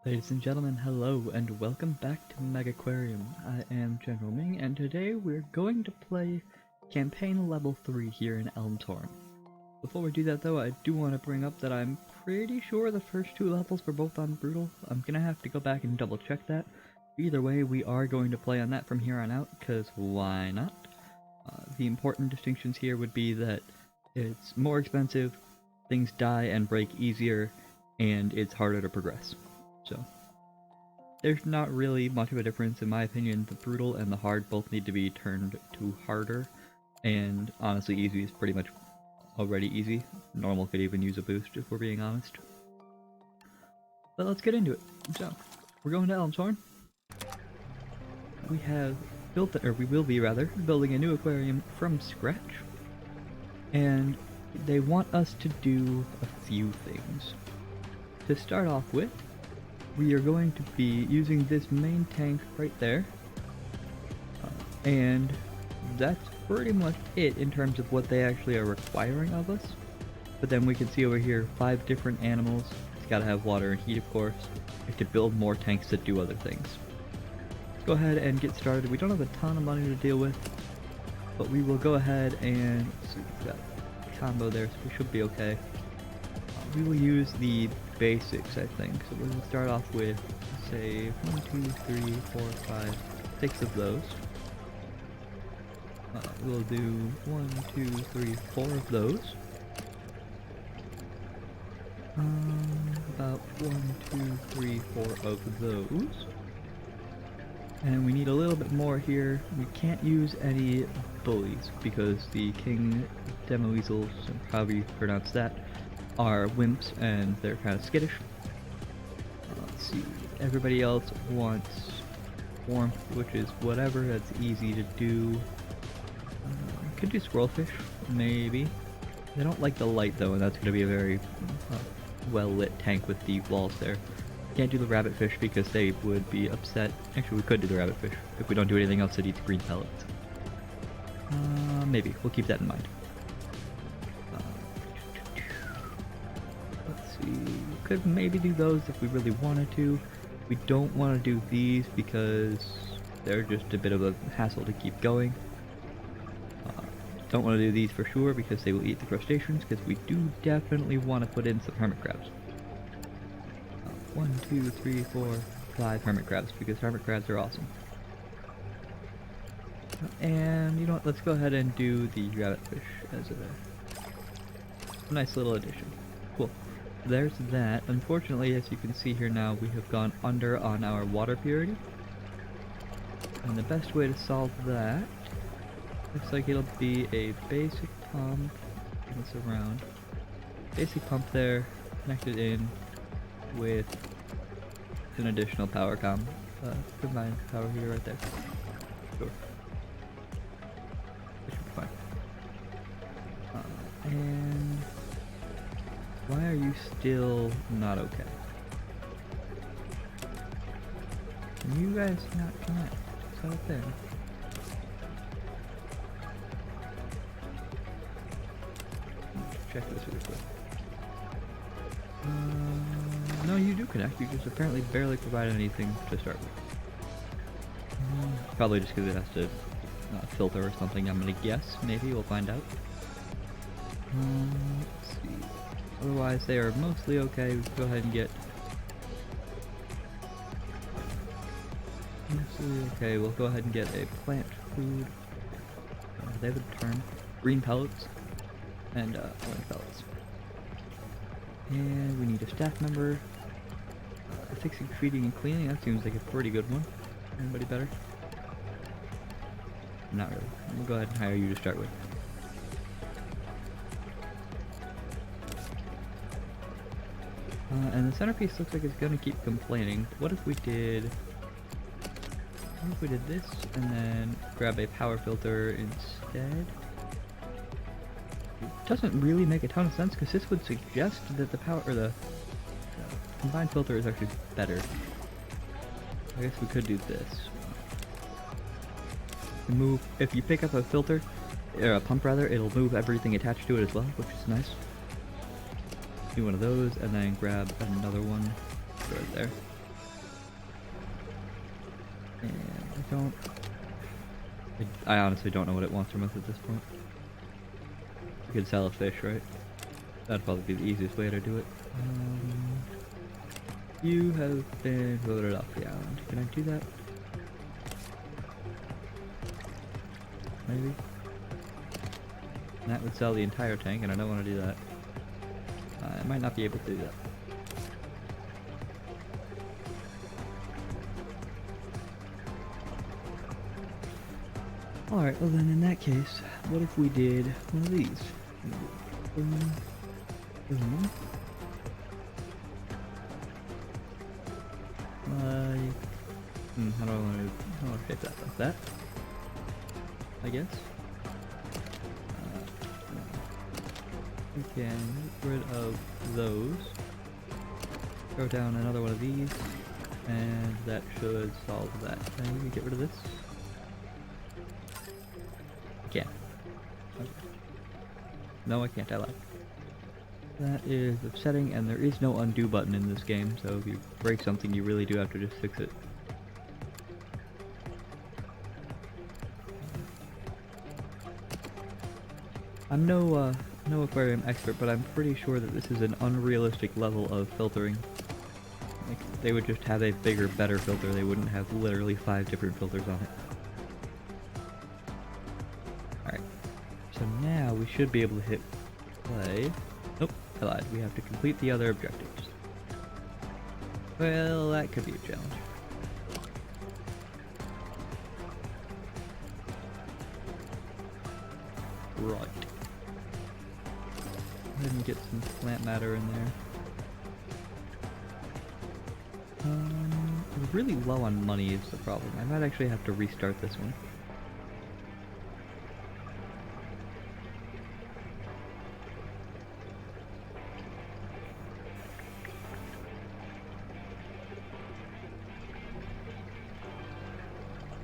Ladies and gentlemen, hello and welcome back to Megaquarium. I am GeneralMing and today we're going to play Campaign Level 3 here in Elmshorn. Before we do that though, I do want to bring up that I'm pretty sure the first two levels were both on Brutal. I'm gonna have to go back and double check that. Either way, we are going to play on that from here on out, because why not? The important distinctions here would be that it's more expensive, things die and break easier, and it's harder to progress. So, there's not really much of a difference in my opinion. The brutal and the hard both need to be turned to harder, and honestly easy is pretty much already easy. Normal could even use a boost if we're being honest. But let's get into it. So, we're going to Elmshorn. We have built, or we will be rather, building a new aquarium from scratch. And they want us to do a few things. To start off with, we are going to be using this main tank right there, and that's pretty much it in terms of what they actually are requiring of us. But then we can see over here 5 different animals. It's got to have water and heat, of course. We have to build more tanks that do other things. Let's go ahead and get started. We don't have a ton of money to deal with, but we will go ahead and let's see, we've got a combo there, so we should be okay. We will use the basics, I think. So we'll start off with, say, 1, 2, 3, 4, 5, 6 of those. We'll do 1, 2, 3, 4 of those. About 1, 2, 3, 4 of those. And we need a little bit more here. We can't use any bullies because the king demoweasels, however you pronounce that, are wimps and they're kind of skittish. Let's see, everybody else wants warmth, which is whatever, that's easy to do. Could do squirrelfish, maybe. They don't like the light though, and that's going to be a very well lit tank with the walls there. Can't do the rabbitfish because they would be upset. Actually, we could do the rabbitfish if we don't do anything else that eats green pellets. Maybe, we'll keep that in mind. Could maybe do those if we really wanted to. We don't want to do these because they're just a bit of a hassle to keep going. Don't want to do these for sure because they will eat the crustaceans, because we do definitely want to put in some hermit crabs. 1, 2, 3, 4, 5 hermit crabs, because hermit crabs are awesome. And you know what, let's go ahead and do the rabbitfish as a nice little addition. Cool. There's that. Unfortunately, as you can see here now, we have gone under on our water purity. And the best way to solve that looks like it'll be a basic pump. It's around. Basic pump there, connected in with an additional power combined power heater right there. Sure. That should be fine. And why are you still not okay? Can you guys not connect? Is that a thing? Check this really quick. No, you do connect. You just apparently barely provide anything to start with. Probably just because it has to filter or something, I'm gonna guess. Maybe, we'll find out. Let's see. Otherwise, they are mostly okay. We can go ahead and get... Mostly okay, we'll go ahead and get a plant food. They have a term. Green pellets. And orange pellets. And we need a staff member. Fixing, feeding, and cleaning. That seems like a pretty good one. Anybody better? Not really. We'll go ahead and hire you to start with. And the centerpiece looks like it's gonna keep complaining. What if we did this and then grab a power filter instead? It doesn't really make a ton of sense because this would suggest that the power, or the combined filter is actually better. I guess we could do this. Move, if you pick up a filter, or a pump rather, it'll move everything attached to it as well, which is nice. Do one of those, and then grab another one right there. And I honestly don't know what it wants from us at this point. We could sell a fish, right? That'd probably be the easiest way to do it. You have been voted off the island. Can I do that? Maybe? And that would sell the entire tank, and I don't want to do that. I might not be able to do that. Alright, well then in that case, what if we did one of these? How do I want to shape that? Like that? I guess? We can get rid of those. Throw down another one of these, and that should solve that. Can we get rid of this? I can't. Okay. No, I can't, I lied. That is upsetting, and there is no undo button in this game, so if you break something, you really do have to just fix it. I'm no aquarium expert, but I'm pretty sure that this is an unrealistic level of filtering. Like, they would just have a bigger, better filter. They wouldn't have literally 5 different filters on it. Alright. So now we should be able to hit play. Nope, I lied. We have to complete the other objectives. Well, that could be a challenge. Right. Go ahead and get some plant matter in there. We're really low on money is the problem. I might actually have to restart this one.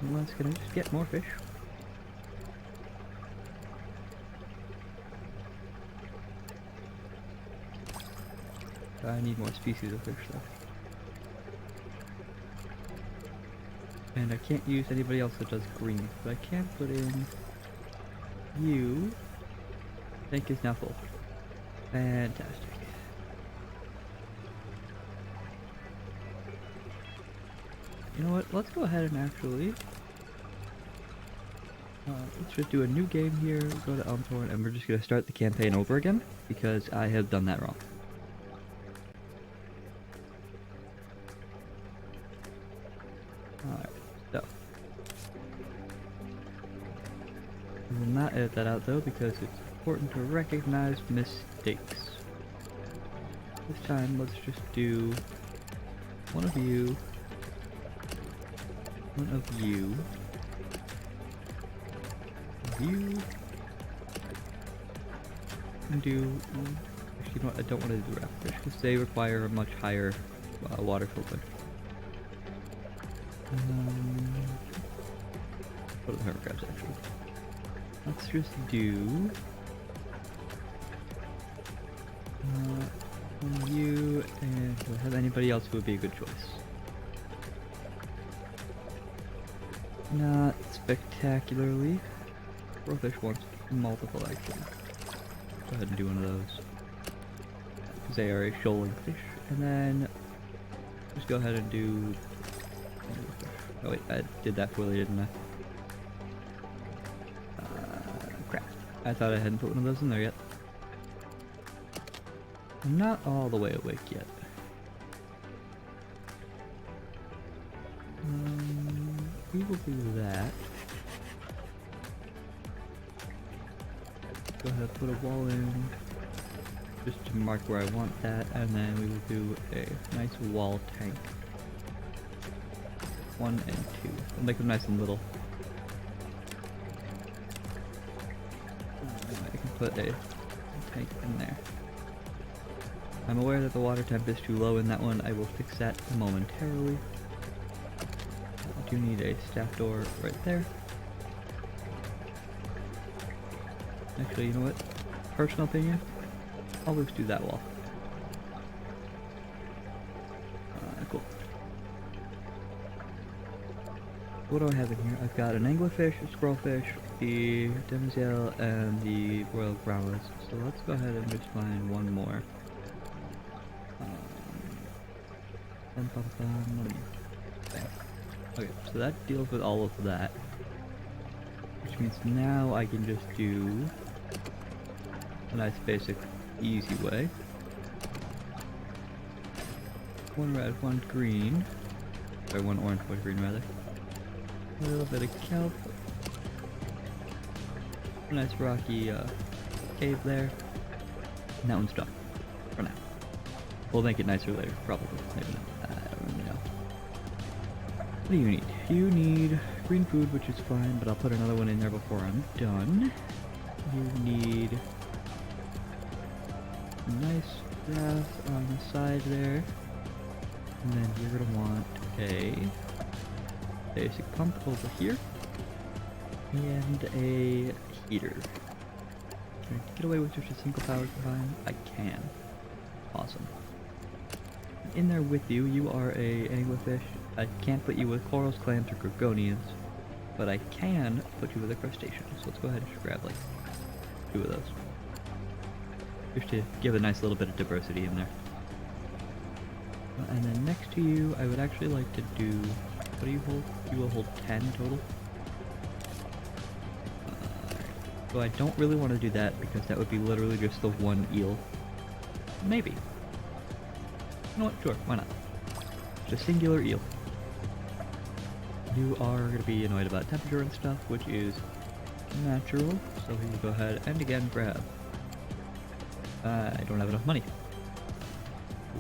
Unless, can I just get more fish? I need more species of fish though. And I can't use anybody else that does green, but I can put in you. Tank is now full. Fantastic. You know what? Let's go ahead and actually let's just do a new game here. Go to Elmshorn, and we're just gonna start the campaign over again because I have done that wrong. Alright, so we will not edit that out though because it's important to recognize mistakes. This time, let's just do one of you. One of you. You. And do. Actually, you know what? I don't want to do raptors because they require a much higher water filter. What are the hermit crabs actually? Let's just do. You, and do I have anybody else who would be a good choice? Not spectacularly. Rowfish wants multiple actually. Go ahead and do one of those. Because they are a shoaling fish. And then just go ahead and do. Oh wait, I did that poorly, didn't I? Crap. I thought I hadn't put one of those in there yet. I'm not all the way awake yet. We will do that. Go ahead, put a wall in, just to mark where I want that, and then we will do a nice wall tank. 1 and 2. We'll make them nice and little. I can put a tank in there. I'm aware that the water temp is too low in that one. I will fix that momentarily. I do need a staff door right there. Actually, you know what? Personal opinion, always do that wall. Cool. What do I have in here? I've got an anglerfish, a squirrelfish, the demoiselle, and the royal growlers. So let's go ahead and just find one more. Okay, so that deals with all of that. Which means now I can just do a nice basic easy way. One red, one green. Or one orange, one green rather. A little bit of kelp. A nice rocky cave there. And that one's done. For now. We'll make it nicer later, probably. Maybe not. I don't really know. What do you need? You need green food, which is fine, but I'll put another one in there before I'm done. You need nice grass on the side there. And then you're gonna want a basic pump over here. And a heater. Can I get away with just a single power combine? I can. Awesome. In there with you, you are a anglerfish. I can't put you with corals, clams, or gorgonians, but I can put you with a crustacean. So let's go ahead and just grab like 2 of those. Just to give a nice little bit of diversity in there. And then next to you, I would actually like to do, what do you hold? You will hold 10 total. So I don't really want to do that because that would be literally just the one eel. Maybe. You know what? Sure, why not? Just a singular eel. You are going to be annoyed about temperature and stuff, which is natural. So we will go ahead and again grab. I don't have enough money.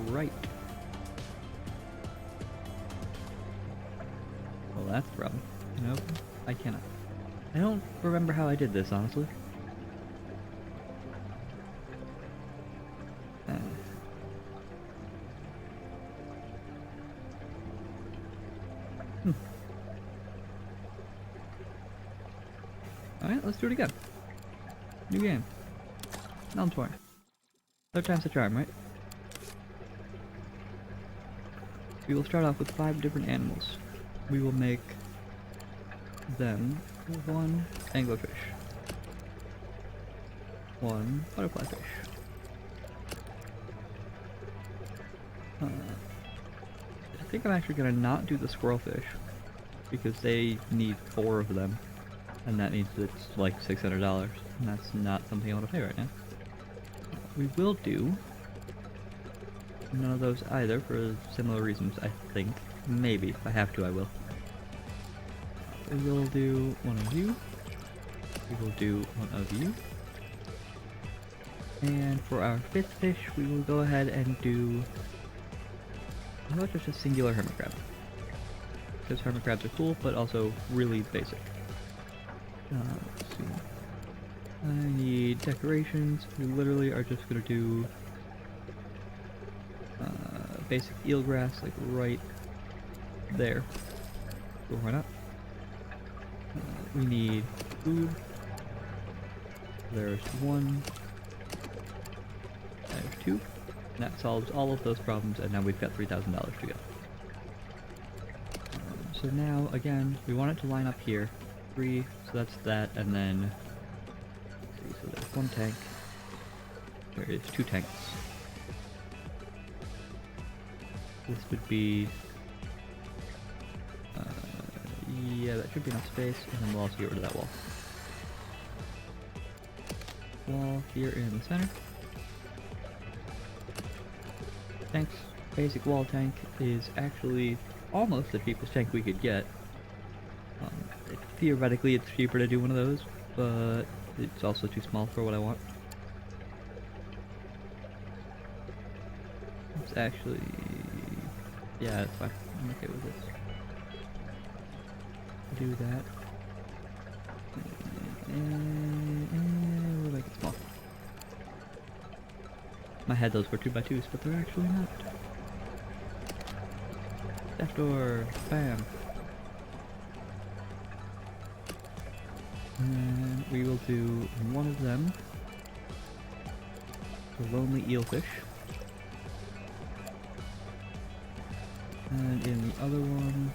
Right. Well, that's the problem. Nope, I cannot. I don't remember how I did this, honestly. Alright, let's do it again. New game. Elmshorn. 3rd time's the charm, right? We will start off with 5 different animals. We will make them 1 anglerfish, 1 butterfly fish, I think I'm actually gonna not do the squirrelfish because they need 4 of them, and that means it's like $600, and that's not something I want to pay right now. We will do none of those either for similar reasons, I think. Maybe. If I have to, I will. We will do 1 of you. We will do 1 of you. And for our 5th fish, we will go ahead and do... how about just a singular hermit crab? Because hermit crabs are cool, but also really basic. Let's see. I need decorations. We literally are just gonna do basic eelgrass, like right there. So why not? We need food. There's 1. There's 2. And that solves all of those problems, and now we've got $3,000 to go. So now, again, we want it to line up here. 3, so that's that, and then... let's see, so there's 1 tank. There is 2 tanks. This would be... yeah, that should be enough space, and then we'll also get rid of that wall. Wall here in the center. Tanks. Basic wall tank is actually almost the cheapest tank we could get. Theoretically, it's cheaper to do one of those, but it's also too small for what I want. It's actually... yeah, it's fine. I'm okay with this. Do that. And we'll make it small. My head those were 2x2s, but they're actually not. Death door. Bam. And then we will do 1 of them. The lonely eelfish. And in the other one,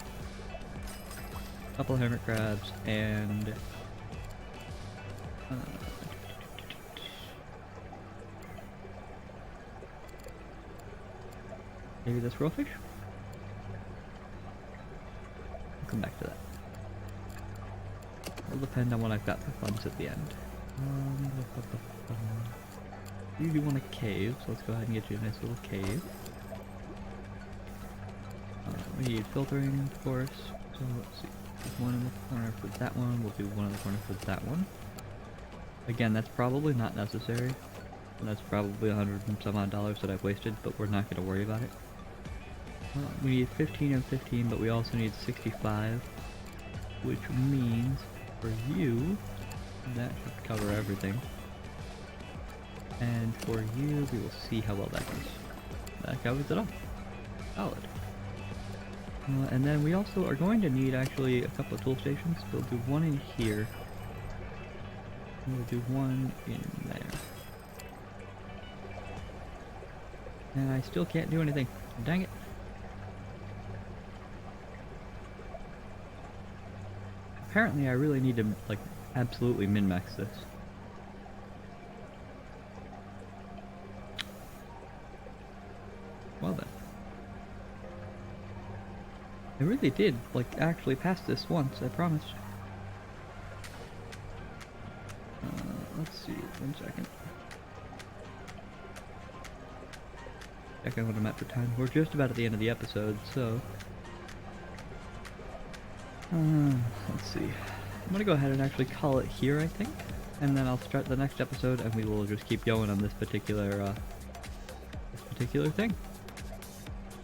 couple of hermit crabs, and maybe the squirrelfish? I'll come back to that. It'll depend on what I've got for funds at the end. You do want a cave, so let's go ahead and get you a nice little cave. We need filtering, of course. So let's see. There's one in the corner for that one. We'll do one in the corner for that one. Again, that's probably not necessary. And that's probably $100 and some odd that I've wasted, but we're not going to worry about it. We need 15 and 15, but we also need 65, which means for you, that should cover everything. And for you, we will see how well that goes. That covers it all. Solid. And then we also are going to need actually a couple of tool stations. We'll do one in here. And we'll do one in there. And I still can't do anything. Dang it. Apparently I really need to, like, absolutely min-max this. Well then. I really did, like, actually pass this once, I promise. Let's see, 1 second. Checking what I'm at for time. We're just about at the end of the episode, so... let's see. I'm gonna go ahead and actually call it here, I think. And then I'll start the next episode, and we will just keep going on this particular thing.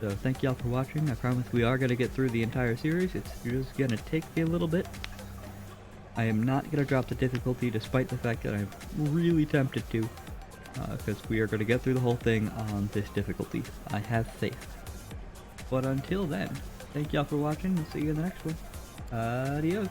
So thank y'all for watching. I promise we are going to get through the entire series. It's just going to take me a little bit. I am not going to drop the difficulty despite the fact that I'm really tempted to. Because we are going to get through the whole thing on this difficulty. I have faith. But until then, thank y'all for watching. We'll see you in the next one. Adios.